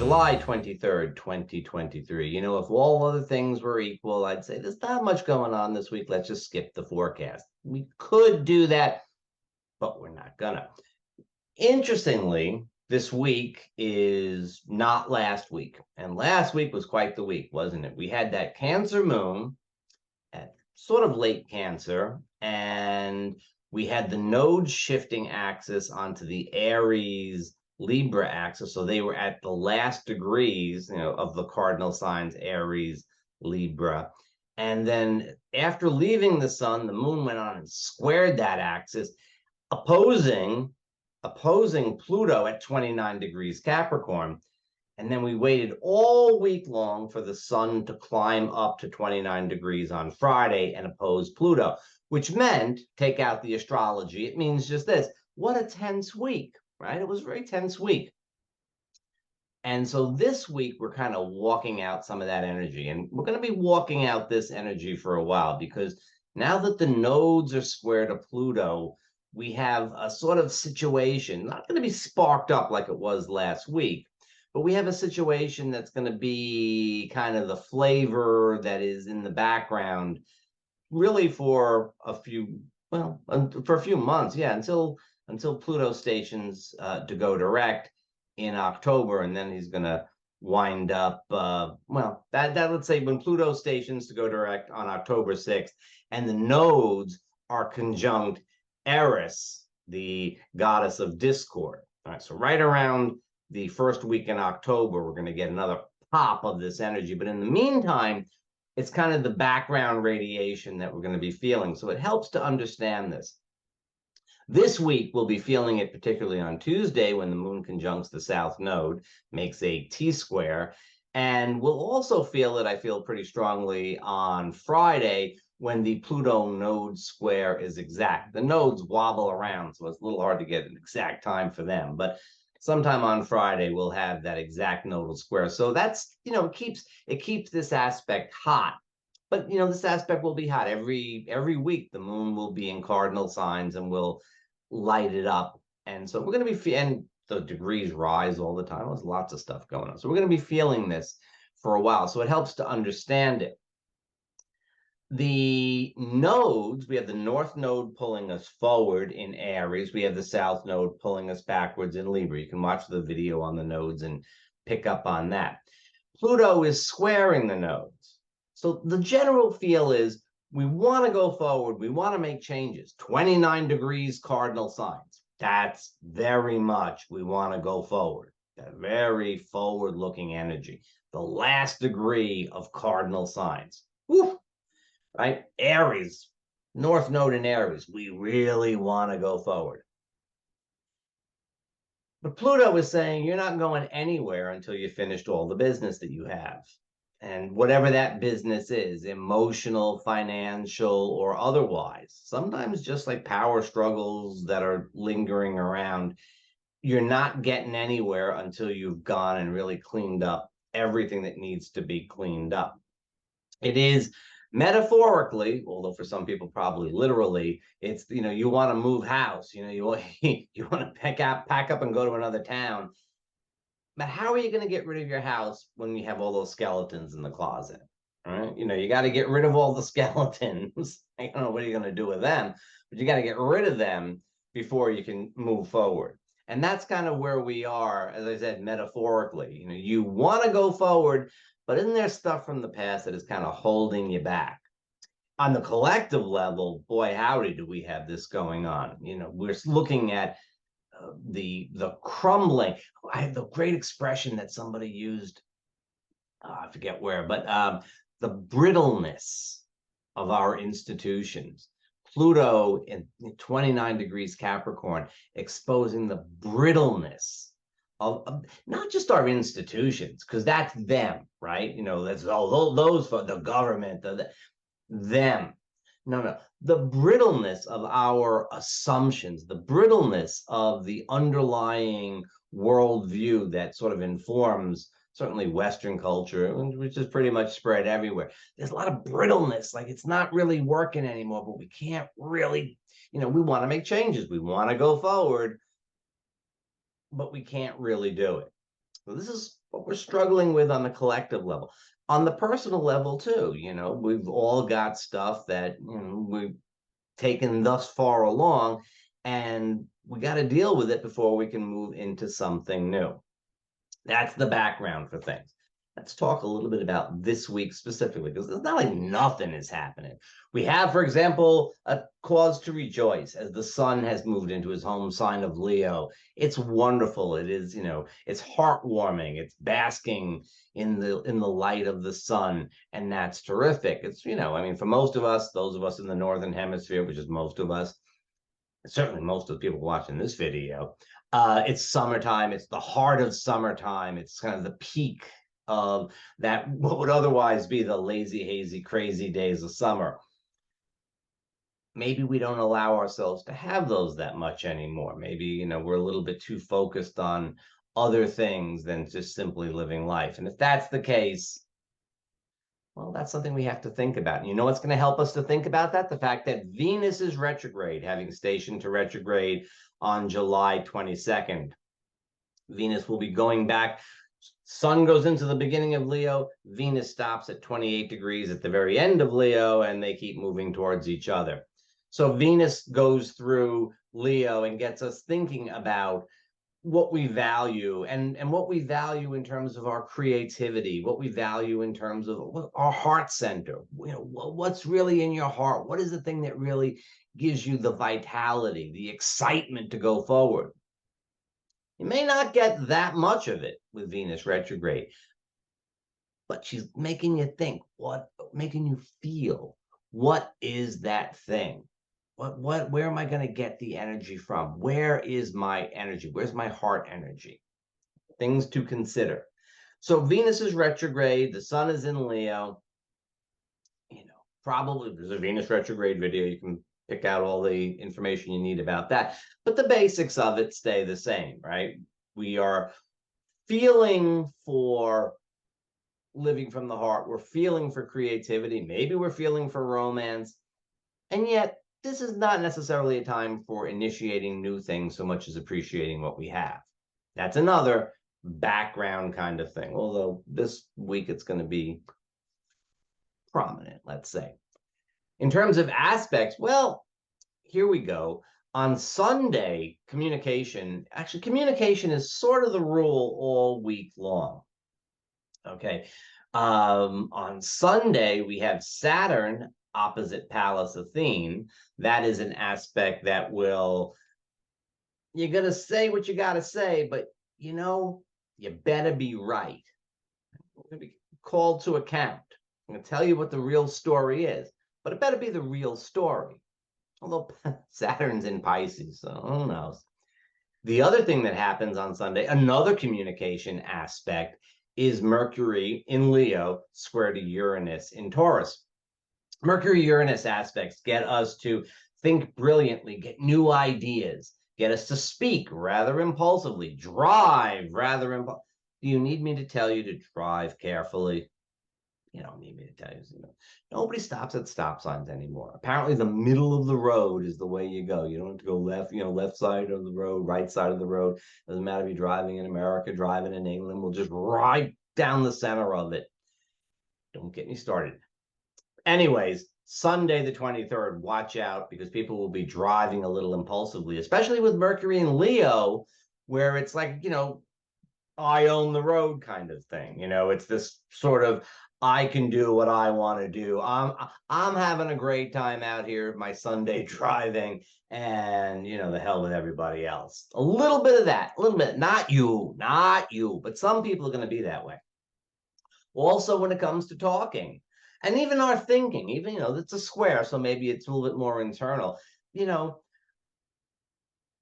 July 23rd, 2023. You know, if all other things were equal, I'd say there's not much going on this week. Let's just skip the forecast. We could do that, but we're not gonna. Interestingly, this week is not last week. And last week was quite the week, wasn't it? We had that Cancer moon at sort of late Cancer, and we had the nodes shifting axis onto the Aries Libra axis. So they were at the last degrees, of the cardinal signs, Aries, Libra. And then after leaving the sun, the moon went on and squared that axis, opposing Pluto at 29 degrees Capricorn. And then we waited all week long for the sun to climb up to 29 degrees on Friday and oppose Pluto, which meant, take out the astrology, it means just this: what a tense week, right? It was a very tense week. And so this week, we're kind of walking out some of that energy. And we're going to be walking out this energy for a while, because now that the nodes are square to Pluto, we have a sort of situation, not going to be sparked up like it was last week, but we have a situation that's going to be kind of the flavor that is in the background, really for a few months, until Pluto stations to go direct in October, and then he's going to wind up. Let's say when Pluto stations to go direct on October 6th, and the nodes are conjunct Eris, the goddess of discord. All right, so right around the first week in October, we're going to get another pop of this energy. But in the meantime, it's kind of the background radiation that we're going to be feeling. So it helps to understand this. This week, we'll be feeling it particularly on Tuesday, when the moon conjuncts the south node, makes a T-square. And we'll also feel it, I feel pretty strongly, on Friday, when the Pluto node square is exact. The nodes wobble around, so it's a little hard to get an exact time for them. But sometime on Friday, we'll have that exact nodal square. So that's, it keeps this aspect hot. But, this aspect will be hot every week. The moon will be in cardinal signs and will light it up. And so we're going to be, and the degrees rise all the time. There's lots of stuff going on. So we're going to be feeling this for a while. So it helps to understand it. The nodes, we have the north node pulling us forward in Aries. We have the south node pulling us backwards in Libra. You can watch the video on the nodes and pick up on that. Pluto is squaring the nodes. So the general feel is we want to go forward. We want to make changes. 29 degrees cardinal signs. That's very much we want to go forward. That very forward-looking energy. The last degree of cardinal signs. Woo! Right? Aries, north node in Aries. We really want to go forward. But Pluto is saying you're not going anywhere until you finished all the business that you have. And whatever that business is, emotional, financial, or otherwise, sometimes just like power struggles that are lingering around, you're not getting anywhere until you've gone and really cleaned up everything that needs to be cleaned up. It is metaphorically, although for some people probably literally, it's, you want to move house, you want to pack up and go to another town. But how are you going to get rid of your house when you have all those skeletons in the closet? Right? You got to get rid of all the skeletons. I don't know what you're going to do with them, but you got to get rid of them before you can move forward. And that's kind of where we are, as I said, metaphorically. You want to go forward, but isn't there stuff from the past that is kind of holding you back? On the collective level, boy, howdy, do we have this going on. We're looking at the crumbling. I have the great expression that somebody used, I forget where, but the brittleness of our institutions. Pluto in 29 degrees Capricorn, exposing the brittleness of not just our institutions, because that's them, right? That's those for the government, them. No, the brittleness of our assumptions, the brittleness of the underlying worldview that sort of informs certainly Western culture, which is pretty much spread everywhere. There's a lot of brittleness, like it's not really working anymore, but we can't really, we want to make changes. We want to go forward, but we can't really do it. So this is what we're struggling with on the collective level. On the personal level, too, we've all got stuff that we've taken thus far along, and we got to deal with it before we can move into something new. That's the background for things. Let's talk a little bit about this week specifically, because it's not like nothing is happening. We have, for example, a cause to rejoice as the sun has moved into his home sign of Leo. It's wonderful. It is, it's heartwarming. It's basking in the light of the sun, and that's terrific. It's, for most of us, those of us in the northern hemisphere, which is most of us, certainly most of the people watching this video, it's summertime. It's the heart of summertime. It's kind of the peak of that, what would otherwise be the lazy, hazy, crazy days of summer. Maybe we don't allow ourselves to have those that much anymore. Maybe, we're a little bit too focused on other things than just simply living life. And if that's the case, well, that's something we have to think about. And you know what's going to help us to think about that? The fact that Venus is retrograde, having stationed to retrograde on July 22nd. Venus will be going back. Sun goes into the beginning of Leo. Venus stops at 28 degrees at the very end of Leo, and they keep moving towards each other. So Venus goes through Leo and gets us thinking about what we value and what we value in terms of our creativity, what we value in terms of our heart center. What's really in your heart? What is the thing that really gives you the vitality, the excitement to go forward? You may not get that much of it with Venus retrograde, but she's making you think, making you feel, what is that thing? Where am I going to get the energy from? Where is my energy? Where's my heart energy? Things to consider. So Venus is retrograde. The sun is in Leo. Probably there's a Venus retrograde video. You can pick out all the information you need about that. But the basics of it stay the same, right? We are feeling for living from the heart. We're feeling for creativity. Maybe we're feeling for romance. And yet, this is not necessarily a time for initiating new things so much as appreciating what we have. That's another background kind of thing. Although this week it's going to be prominent, let's say. In terms of aspects, well, here we go. On Sunday, communication is sort of the rule all week long. Okay. On Sunday, we have Saturn opposite Pallas Athene. That is an aspect that you're going to say what you got to say, but you better be right. You're going to be called to account. I'm going to tell you what the real story is, but it better be the real story. Although Saturn's in Pisces, so who knows? The other thing that happens on Sunday, another communication aspect, is Mercury in Leo square to Uranus in Taurus. Mercury-Uranus aspects get us to think brilliantly, get new ideas, get us to speak rather impulsively, drive rather impulsively. Do you need me to tell you to drive carefully? You don't need me to tell you. Nobody stops at stop signs anymore. Apparently, the middle of the road is the way you go. You don't have to go left, left side of the road, right side of the road. Doesn't matter if you're driving in America, driving in England. We'll just right down the center of it. Don't get me started. Anyways, Sunday the 23rd, watch out because people will be driving a little impulsively, especially with Mercury in Leo, where it's like, I own the road kind of thing. It's this sort of, I can do what I want to do. I'm having a great time out here, my Sunday driving, and the hell with everybody else. A little bit of that, a little bit, not you, but some people are going to be that way. Also, when it comes to talking, and even our thinking, even, it's a square, so maybe it's a little bit more internal.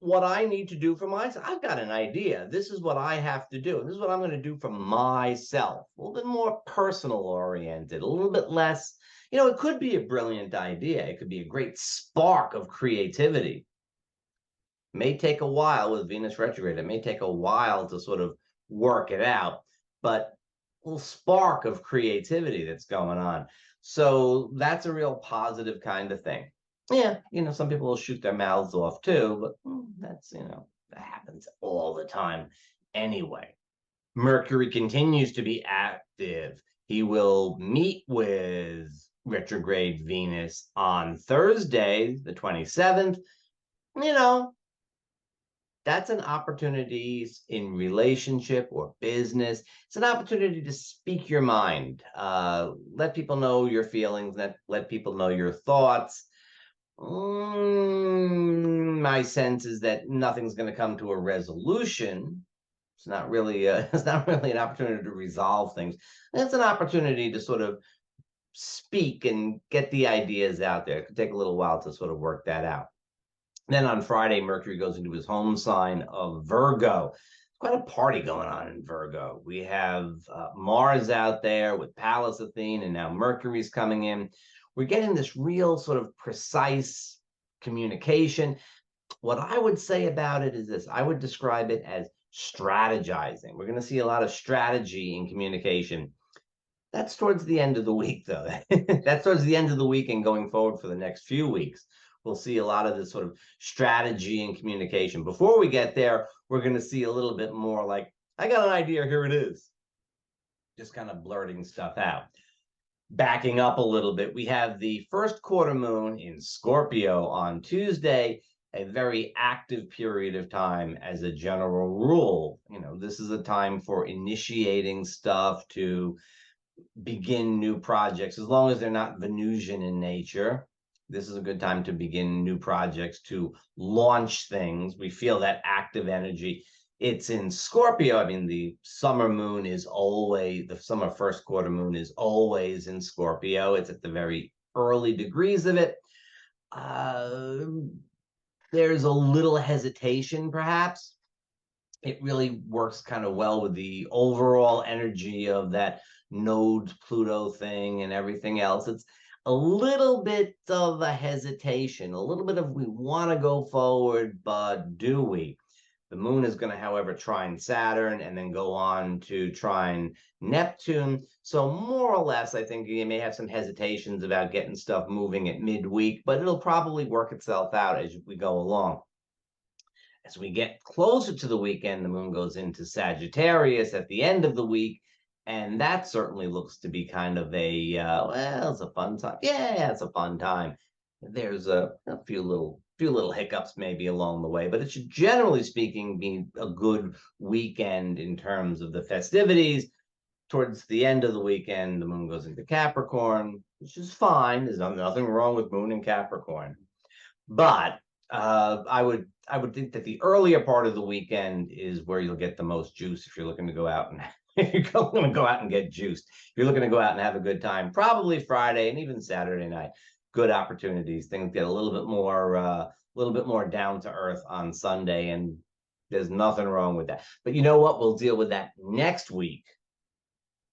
What I need to do for myself, I've got an idea. This is what I have to do. This is what I'm going to do for myself. A little bit more personal oriented, a little bit less, it could be a brilliant idea. It could be a great spark of creativity. It may take a while with Venus retrograde. It may take a while to sort of work it out, but little spark of creativity that's going on. So that's a real positive kind of thing. Yeah, some people will shoot their mouths off too, but that's, that happens all the time anyway. Mercury continues to be active. He will meet with retrograde Venus on Thursday, the 27th. You know, that's an opportunity in relationship or business. It's an opportunity to speak your mind, let people know your feelings, let people know your thoughts. My sense is that nothing's going to come to a resolution. It's not really it's not really an opportunity to resolve things. It's an opportunity to sort of speak and get the ideas out there. It could take a little while to sort of work that out. Then on Friday, Mercury goes into his home sign of Virgo. Quite a party going on in Virgo. We have Mars out there with Pallas Athene, and now Mercury's coming in. We're getting this real sort of precise communication. What I would say about it is this: I would describe it as strategizing. We're going to see a lot of strategy in communication. That's towards the end of the week, though. That's towards the end of the week and going forward for the next few weeks. We'll see a lot of this sort of strategy and communication. Before we get there, we're going to see a little bit more like, I got an idea, here it is. Just kind of blurting stuff out. Backing up a little bit, we have the first quarter moon in Scorpio on Tuesday, a very active period of time as a general rule. You know, this is a time for initiating stuff, to begin new projects, as long as they're not Venusian in nature. This is a good time to begin new projects, to launch things. We feel that active energy. It's in Scorpio. I mean, the summer moon is always, the summer first quarter moon is always in Scorpio. It's at the very early degrees of it. There's a little hesitation, perhaps. It really works kind of well with the overall energy of that node Pluto thing and everything else. It's a little bit of a hesitation, a little bit of, we want to go forward, but do we? The moon is going to, however, trine Saturn and then go on to trine Neptune. So more or less, I think you may have some hesitations about getting stuff moving at midweek, but it'll probably work itself out as we go along. As we get closer to the weekend, the moon goes into Sagittarius at the end of the week, and that certainly looks to be kind of a, well, it's a fun time. Yeah, it's a fun time. There's a few little hiccups maybe along the way, but it should, generally speaking, be a good weekend in terms of the festivities. Towards the end of the weekend, the moon goes into Capricorn, which is fine. There's nothing wrong with moon in Capricorn. But I would think that the earlier part of the weekend is where you'll get the most juice if you're looking to go out and if you're going to go out and get juiced. If you're looking to go out and have a good time, probably Friday and even Saturday night. Good opportunities. Things get a little bit more down to earth on Sunday, and there's nothing wrong with that. But you know what? We'll deal with that next week